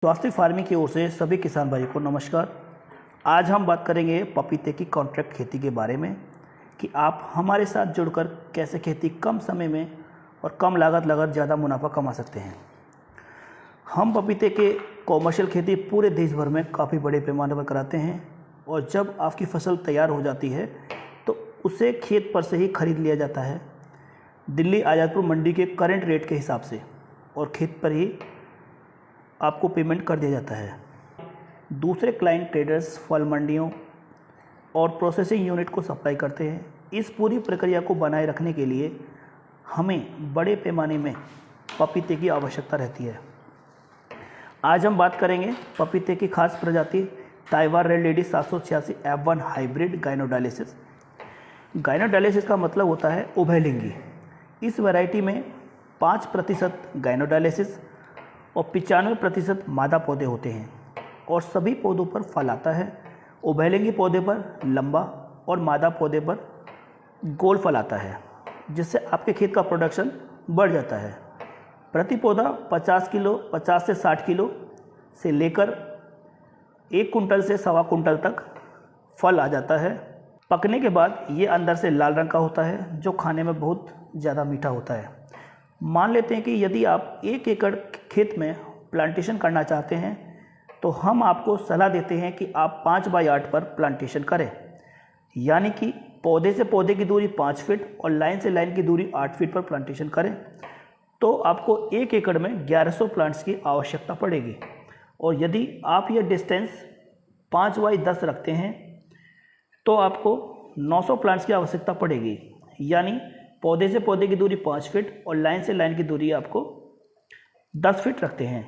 स्वास्थ्य फार्मिंग की ओर से सभी किसान भाइयों को नमस्कार। आज हम बात करेंगे पपीते की कॉन्ट्रैक्ट खेती के बारे में कि आप हमारे साथ जुड़कर कैसे खेती कम समय में और कम लागत लगाकर ज़्यादा मुनाफा कमा सकते हैं। हम पपीते के कॉमर्शियल खेती पूरे देश भर में काफ़ी बड़े पैमाने पर कराते हैं और जब आपकी फसल तैयार हो जाती है तो उसे खेत पर से ही खरीद लिया जाता है दिल्ली आज़ादपुर मंडी के करंट रेट के हिसाब से और खेत पर ही आपको पेमेंट कर दिया जाता है। दूसरे क्लाइंट ट्रेडर्स फल मंडियों और प्रोसेसिंग यूनिट को सप्लाई करते हैं। इस पूरी प्रक्रिया को बनाए रखने के लिए हमें बड़े पैमाने में पपीते की आवश्यकता रहती है। आज हम बात करेंगे पपीते की खास प्रजाति Taiwan red lady 786 F1 hybrid गाइनोडायलिसिस। गाइनोडायलिसिस का मतलब होता है उभयलिंगी। इस वैरायटी में 5% गाइनोडायलिसिस और 95% मादा पौधे होते हैं और सभी पौधों पर फल आता है। उभयलिंगी पौधे पर लंबा और मादा पौधे पर गोल फल आता है, जिससे आपके खेत का प्रोडक्शन बढ़ जाता है। प्रति पौधा 50 से 60 किलो से लेकर 1 कुंटल से 1.25 कुंटल तक फल आ जाता है। पकने के बाद ये अंदर से लाल रंग का होता है, जो खाने में बहुत ज़्यादा मीठा होता है। मान लेते हैं कि यदि आप 1 एकड़ खेत में प्लांटेशन करना चाहते हैं तो हम आपको सलाह देते हैं कि आप 5x8 पर प्लांटेशन करें, यानी कि पौधे से पौधे की दूरी 5 फीट और लाइन से लाइन की दूरी 8 फीट पर प्लांटेशन करें तो आपको 1 एकड़ में 1100 प्लांट्स की आवश्यकता पड़ेगी। और यदि आप यह डिस्टेंस 5x10 रखते हैं तो आपको 900 प्लांट्स की आवश्यकता पड़ेगी, यानी पौधे से पौधे की दूरी 5 फीट और लाइन से लाइन की दूरी आपको 10 फीट रखते हैं।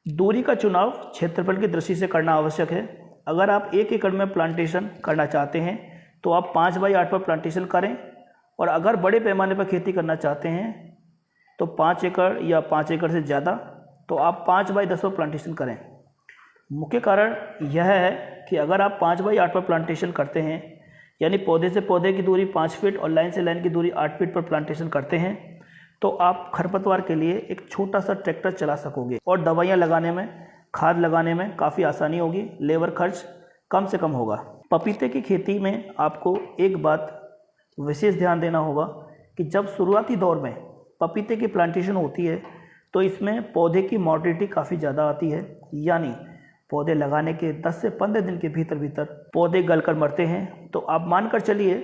दूरी का चुनाव क्षेत्रफल की दृष्टि से करना आवश्यक है। अगर आप 1 एकड़ में प्लांटेशन करना चाहते हैं तो आप 5x8 पर प्लांटेशन करें, और अगर बड़े पैमाने पर खेती करना चाहते हैं तो 5 एकड़ या 5 एकड़ से ज़्यादा तो आप 5x10 पर प्लांटेशन करें। मुख्य कारण यह है कि अगर आप 5x8 पर प्लांटेशन करते हैं, यानी पौधे से पौधे की दूरी 5 फीट और लाइन से लाइन की दूरी 8 फीट पर प्लांटेशन करते हैं, तो आप खरपतवार के लिए एक छोटा सा ट्रैक्टर चला सकोगे और दवाइयाँ लगाने में, खाद लगाने में काफ़ी आसानी होगी, लेबर खर्च कम से कम होगा। पपीते की खेती में आपको एक बात विशेष ध्यान देना होगा कि जब शुरुआती दौर में पपीते की प्लांटेशन होती है तो इसमें पौधे की मोर्टेलिटी काफ़ी ज़्यादा आती है, यानी पौधे लगाने के 10 से 15 दिन के भीतर पौधे गलकर मरते हैं। तो आप मानकर चलिए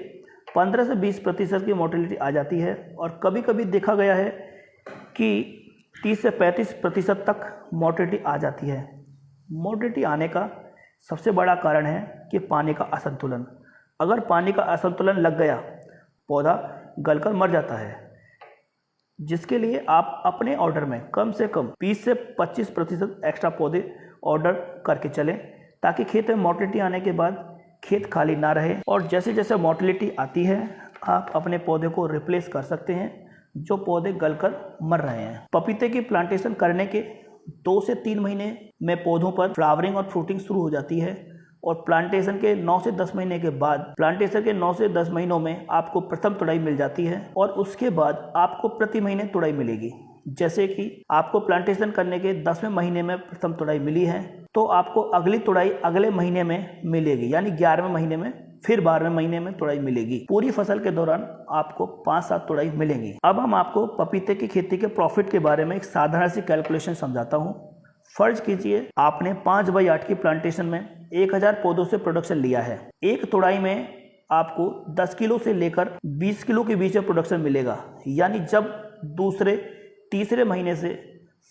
15 से 20% की मोर्टेलिटी आ जाती है, और कभी कभी देखा गया है कि 30 से 35% तक मोर्टेलिटी आ जाती है। मोर्टेलिटी आने का सबसे बड़ा कारण है कि पानी का असंतुलन। अगर पानी का असंतुलन लग गया, पौधा गलकर मर जाता है, जिसके लिए आप अपने ऑर्डर में कम से कम 20 से 25% एक्स्ट्रा पौधे ऑर्डर करके चलें, ताकि खेत में मोर्टेलिटी आने के बाद खेत खाली ना रहे। और जैसे जैसे मोर्टेलिटी आती है आप अपने पौधे को रिप्लेस कर सकते हैं जो पौधे गलकर मर रहे हैं। पपीते की प्लांटेशन करने के 2 से 3 महीने में पौधों पर फ्लावरिंग और फ्रूटिंग शुरू हो जाती है, और प्लांटेशन के 9 से 10 महीने के बाद, प्लांटेशन के 9 से 10 महीनों में आपको प्रथम तुड़ाई मिल जाती है, और उसके बाद आपको प्रति महीने तुड़ाई मिलेगी। जैसे कि आपको प्लांटेशन करने के 10वें महीने में प्रथम तुड़ाई मिली है तो आपको अगली तुड़ाई अगले महीने में मिलेगी, यानी 11वें महीने में, फिर 12वें महीने में तुड़ाई मिलेगी। पूरी फसल के दौरान आपको 5-7 तुड़ाई मिलेंगी। अब हम आपको पपीते की खेती के प्रॉफिट के बारे में एक साधारण सी कैलकुलेशन समझाता हूँ। फर्ज कीजिए आपने 5x8 की प्लांटेशन में 1000 पौधों से प्रोडक्शन लिया है। एक तुड़ाई में आपको 10 किलो से लेकर 20 किलो के बीच में प्रोडक्शन मिलेगा, यानी जब दूसरे तीसरे महीने से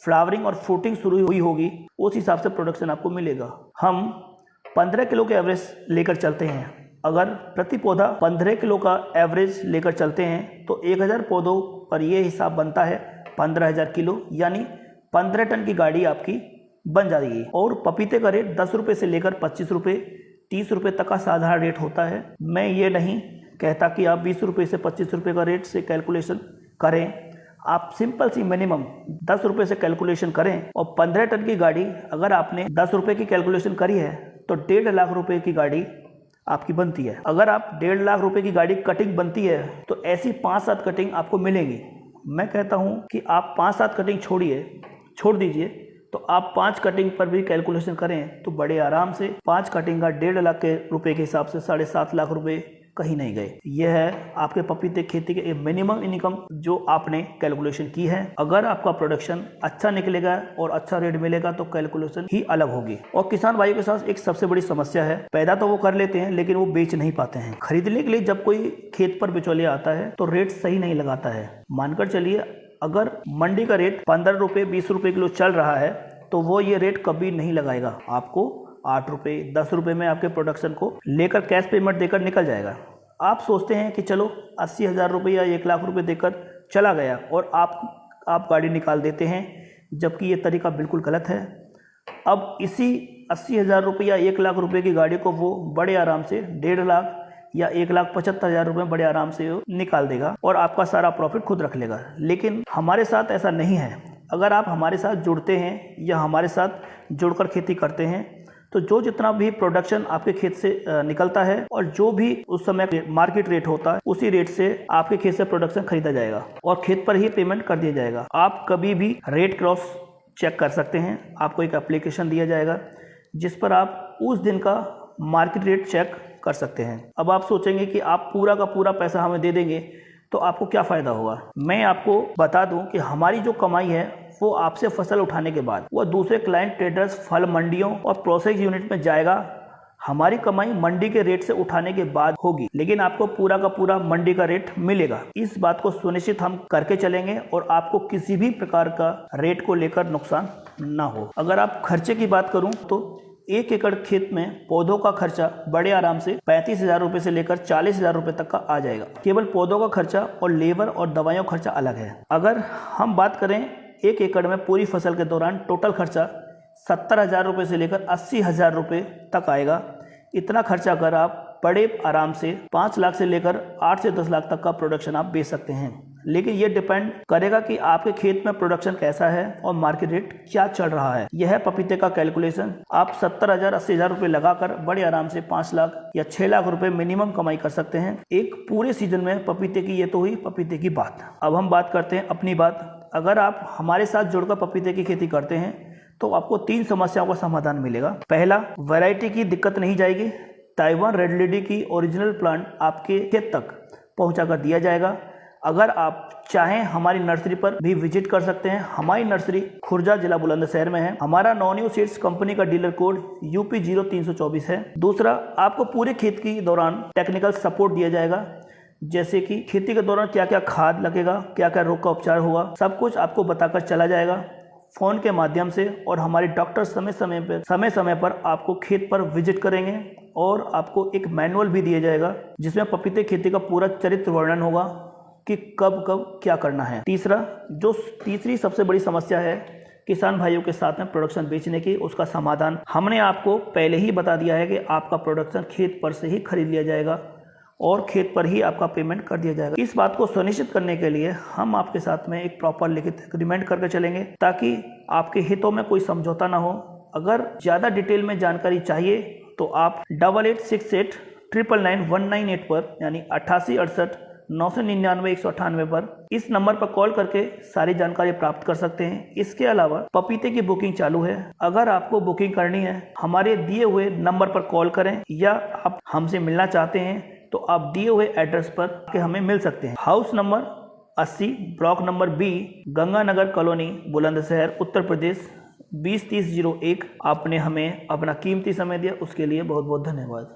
फ्लावरिंग और फ्रूटिंग शुरू हुई होगी उस हिसाब से प्रोडक्शन आपको मिलेगा। हम 15 किलो के एवरेज लेकर चलते हैं। अगर प्रति पौधा 15 किलो का एवरेज लेकर चलते हैं तो 1000 पौधों पर यह हिसाब बनता है 15,000 किलो, यानी 15 टन की गाड़ी आपकी बन जाएगी। और पपीते का रेट 10 रुपये से लेकर 25 रुपये 30 रुपये तक का साधारण रेट होता है। मैं ये नहीं कहता कि आप 20 रुपये से 25 रुपये का रेट से कैलकुलेशन करें। आप सिंपल सी मिनिमम 10 रुपये से कैलकुलेशन करें, और 15 टन की गाड़ी अगर आपने 10 रुपये की कैलकुलेशन करी है तो 1.5 लाख रुपए की गाड़ी आपकी बनती है। अगर आप 1.5 लाख रुपए की गाड़ी कटिंग बनती है तो ऐसी 5-7 कटिंग आपको मिलेंगी। मैं कहता हूं कि आप 5-7 कटिंग छोड़ दीजिए, तो आप 5 कटिंग पर भी कैलकुलेशन करें तो बड़े आराम से 5 कटिंग का 1.5 लाख के रुपए के हिसाब से 7.5 लाख रुपए कहीं नहीं गए। यह है आपके पपीते खेती के मिनिमम इनकम जो आपने कैलकुलेशन की है। अगर आपका प्रोडक्शन अच्छा निकलेगा और अच्छा रेट मिलेगा तो कैलकुलेशन ही अलग होगी। और किसान भाइयों के साथ एक सबसे बड़ी समस्या है, पैदा तो वो कर लेते हैं लेकिन वो बेच नहीं पाते हैं। खरीदने के लिए जब कोई खेत पर बिचौलिया आता है तो रेट सही नहीं लगाता है। मानकर चलिए अगर मंडी का रेट 15 रुपये 20 रुपये किलो चल रहा है तो वो ये रेट कभी नहीं लगाएगा। आपको 8 रुपये 10 रुपये में आपके प्रोडक्शन को लेकर कैश पेमेंट देकर निकल जाएगा। आप सोचते हैं कि चलो 80,000 रुपये या 1 लाख रुपये देकर चला गया और आप गाड़ी निकाल देते हैं, जबकि ये तरीका बिल्कुल गलत है। अब इसी 80,000 रुपये या 1 लाख रुपये की गाड़ी को वो बड़े आराम से 1.5 लाख या 1,75,000 रुपये बड़े आराम से निकाल देगा और आपका सारा प्रॉफिट खुद रख लेगा। लेकिन हमारे साथ ऐसा नहीं है। अगर आप हमारे साथ जुड़ते हैं या हमारे साथ जुड़कर खेती करते हैं तो जो जितना भी प्रोडक्शन आपके खेत से निकलता है और जो भी उस समय मार्केट रेट होता है उसी रेट से आपके खेत से प्रोडक्शन खरीदा जाएगा और खेत पर ही पेमेंट कर दिया जाएगा। आप कभी भी रेट क्रॉस चेक कर सकते हैं। आपको एक एप्लीकेशन दिया जाएगा जिस पर आप उस दिन का मार्केट रेट चेक कर सकते हैं। अब आप सोचेंगे कि आप पूरा का पूरा पैसा हमें दे देंगे तो आपको क्या फ़ायदा होगा। मैं आपको बता दूं कि हमारी जो कमाई है वो आपसे फसल उठाने के बाद वो दूसरे क्लाइंट ट्रेडर्स, फल मंडियों और प्रोसेस यूनिट में जाएगा। हमारी कमाई मंडी के रेट से उठाने के बाद होगी, लेकिन आपको पूरा का पूरा मंडी का रेट मिलेगा। इस बात को सुनिश्चित हम करके चलेंगे और आपको किसी भी प्रकार का रेट को लेकर नुकसान ना हो। अगर आप खर्चे की बात करूं तो 1 एकड़ खेत में पौधों का खर्चा बड़े आराम से 35,000 रुपये से लेकर 40,000 रुपये तक का आ जाएगा। केवल पौधों का खर्चा और लेबर और दवाइयों का खर्चा अलग है। अगर हम बात करें 1 एकड़ में पूरी फसल के दौरान टोटल खर्चा 70,000 रुपये से लेकर 80,000 रुपये तक आएगा। इतना खर्चा अगर आप बड़े आराम से 5 लाख से लेकर 8 से 10 लाख तक का प्रोडक्शन आप बेच सकते हैं। लेकिन ये डिपेंड करेगा कि आपके खेत में प्रोडक्शन कैसा है और मार्केट रेट क्या चल रहा है। यह है पपीते का कैलकुलेशन। आप 70,000 80,000 रुपये लगाकर बड़े आराम से 5 लाख या 6 लाख रुपए मिनिमम कमाई कर सकते हैं एक पूरे सीजन में पपीते की। ये तो हुई पपीते की बात। अब हम बात करते हैं अपनी बात। अगर आप हमारे साथ जुड़कर पपीते की खेती करते हैं तो आपको 3 समस्याओं का समाधान मिलेगा। पहला, वैरायटी की दिक्कत नहीं जाएगी। ताइवान रेड लेडी की ओरिजिनल प्लांट आपके खेत तक पहुंचा कर दिया जाएगा। अगर आप चाहें हमारी नर्सरी पर भी विजिट कर सकते हैं। हमारी नर्सरी खुर्जा जिला बुलंदशहर में है। हमारा नॉन्यू सीड्स कंपनी का डीलर कोड UP 0324 है। दूसरा, आपको पूरे खेत के दौरान टेक्निकल सपोर्ट दिया जाएगा, जैसे कि खेती के दौरान क्या क्या खाद लगेगा, क्या क्या रोग का उपचार होगा, सब कुछ आपको बताकर चला जाएगा फ़ोन के माध्यम से। और हमारे डॉक्टर समय समय पर आपको खेत पर विजिट करेंगे और आपको एक मैनुअल भी दिया जाएगा जिसमें पपीते खेती का पूरा चरित्र वर्णन होगा कि कब कब क्या करना है। तीसरी सबसे बड़ी समस्या है किसान भाइयों के साथ में प्रोडक्शन बेचने की, उसका समाधान हमने आपको पहले ही बता दिया है कि आपका प्रोडक्शन खेत पर से ही खरीद लिया जाएगा और खेत पर ही आपका पेमेंट कर दिया जाएगा। इस बात को सुनिश्चित करने के लिए हम आपके साथ में एक प्रॉपर लिखित एग्रीमेंट करके चलेंगे ताकि आपके हितों में कोई समझौता ना हो। अगर ज़्यादा डिटेल में जानकारी चाहिए तो आप 8868 999 198 पर यानी 8868 999 198 पर इस नंबर पर कॉल करके सारी जानकारी प्राप्त कर सकते हैं। इसके अलावा पपीते की बुकिंग चालू है। अगर आपको बुकिंग करनी है हमारे दिए हुए नंबर पर कॉल करें या आप हमसे मिलना चाहते हैं तो आप दिए हुए एड्रेस पर के हमें मिल सकते हैं। House number 80, block number B, Ganganagar colony, Bulandshahr, Uttar Pradesh 203001। आपने हमें अपना कीमती समय दिया, उसके लिए बहुत बहुत धन्यवाद।